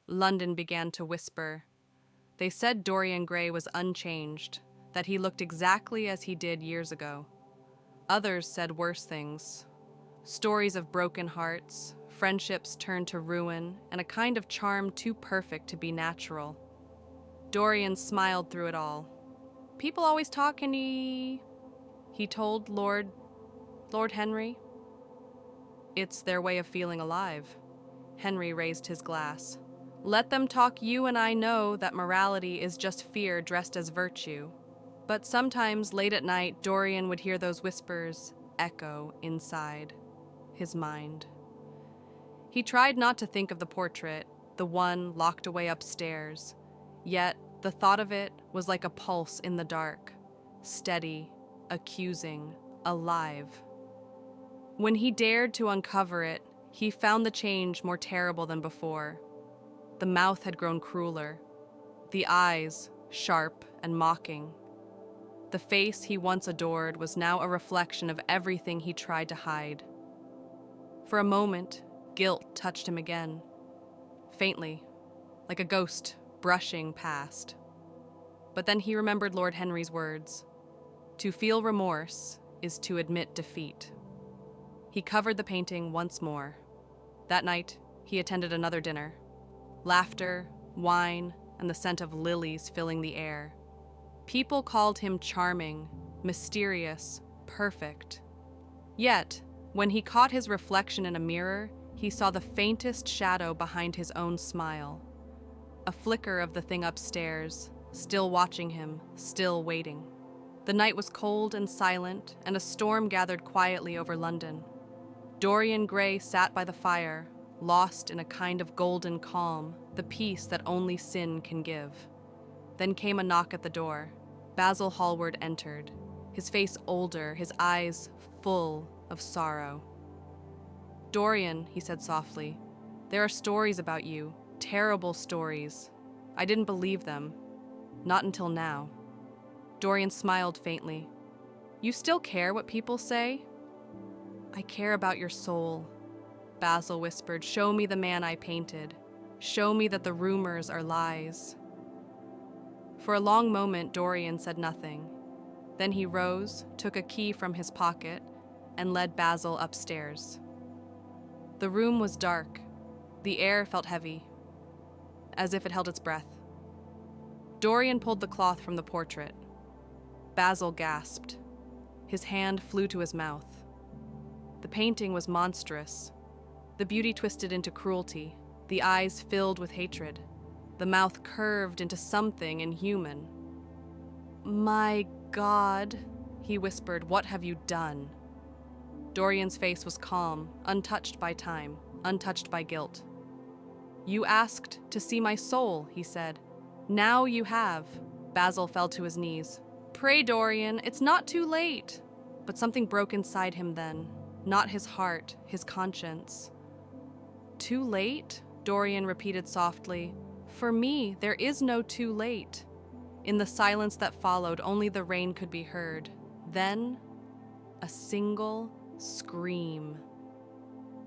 London began to whisper. They said Dorian Gray was unchanged, that he looked exactly as he did years ago. Others said worse things. Stories of broken hearts, friendships turned to ruin, and a kind of charm too perfect to be natural. Dorian smiled through it all. People always talk, and he told Lord Henry. It's their way of feeling alive. Henry raised his glass. Let them talk, you and I know that morality is just fear dressed as virtue. But sometimes, late at night, Dorian would hear those whispers echo inside his mind. He tried not to think of the portrait, the one locked away upstairs, yet the thought of it was like a pulse in the dark, steady, accusing, alive. When he dared to uncover it, he found the change more terrible than before. The mouth had grown crueler, the eyes sharp and mocking. The face he once adored was now a reflection of everything he tried to hide. For a moment, guilt touched him again, faintly, like a ghost brushing past. But then he remembered Lord Henry's words. To feel remorse is to admit defeat. He covered the painting once more. That night, he attended another dinner. Laughter, wine, and the scent of lilies filling the air. People called him charming, mysterious, perfect. Yet, when he caught his reflection in a mirror, he saw the faintest shadow behind his own smile. A flicker of the thing upstairs, still watching him, still waiting. The night was cold and silent, and a storm gathered quietly over London. Dorian Gray sat by the fire, lost in a kind of golden calm, the peace that only sin can give. Then came a knock at the door. Basil Hallward entered, his face older, his eyes full of sorrow. Dorian, he said softly, there are stories about you, terrible stories. I didn't believe them, not until now. Dorian smiled faintly. You still care what people say? I care about your soul, Basil whispered. Show me the man I painted. Show me that the rumors are lies. For a long moment, Dorian said nothing. Then he rose, took a key from his pocket, and led Basil upstairs. The room was dark. The air felt heavy, as if it held its breath. Dorian pulled the cloth from the portrait. Basil gasped. His hand flew to his mouth. The painting was monstrous. The beauty twisted into cruelty, the eyes filled with hatred, the mouth curved into something inhuman. My God, he whispered, what have you done? Dorian's face was calm, untouched by time, untouched by guilt. You asked to see my soul, he said. Now you have. Basil fell to his knees. Pray, Dorian, it's not too late. But something broke inside him then. Not his heart, his conscience. Too late? Dorian repeated softly. For me, there is no too late. In the silence that followed, only the rain could be heard. Then, a single scream.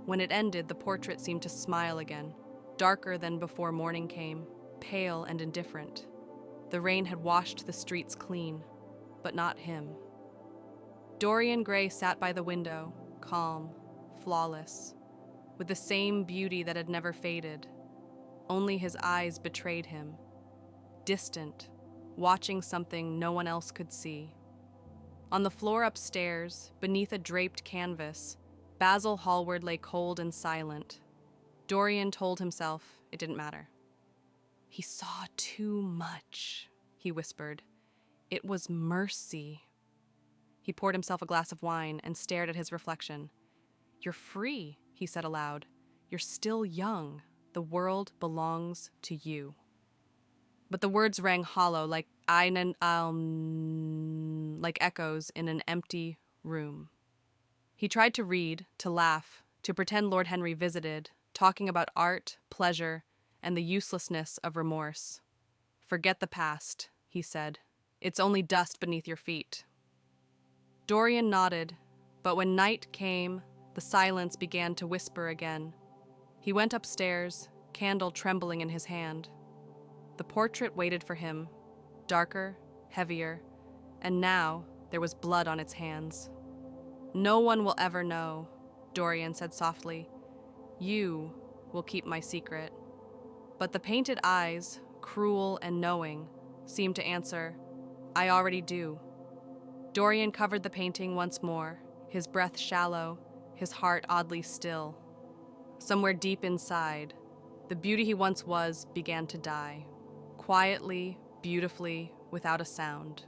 When it ended, the portrait seemed to smile again, darker than before morning came, pale and indifferent. The rain had washed the streets clean, but not him. Dorian Gray sat by the window, calm, flawless, with the same beauty that had never faded. Only his eyes betrayed him, distant, watching something no one else could see. On the floor upstairs, beneath a draped canvas, Basil Hallward lay cold and silent. Dorian told himself it didn't matter. He saw too much, he whispered. It was mercy. He poured himself a glass of wine and stared at his reflection. You're free, he said aloud. You're still young. The world belongs to you. But the words rang hollow, like echoes in an empty room. He tried to read, to laugh, to pretend Lord Henry visited, talking about art, pleasure, and the uselessness of remorse. Forget the past, he said. It's only dust beneath your feet. Dorian nodded, but when night came, the silence began to whisper again. He went upstairs, candle trembling in his hand. The portrait waited for him, darker, heavier, and now there was blood on its hands. "No one will ever know," Dorian said softly. "You will keep my secret." But the painted eyes, cruel and knowing, seemed to answer, "I already do." Dorian covered the painting once more, his breath shallow, his heart oddly still. Somewhere deep inside, the beauty he once was began to die, quietly, beautifully, without a sound.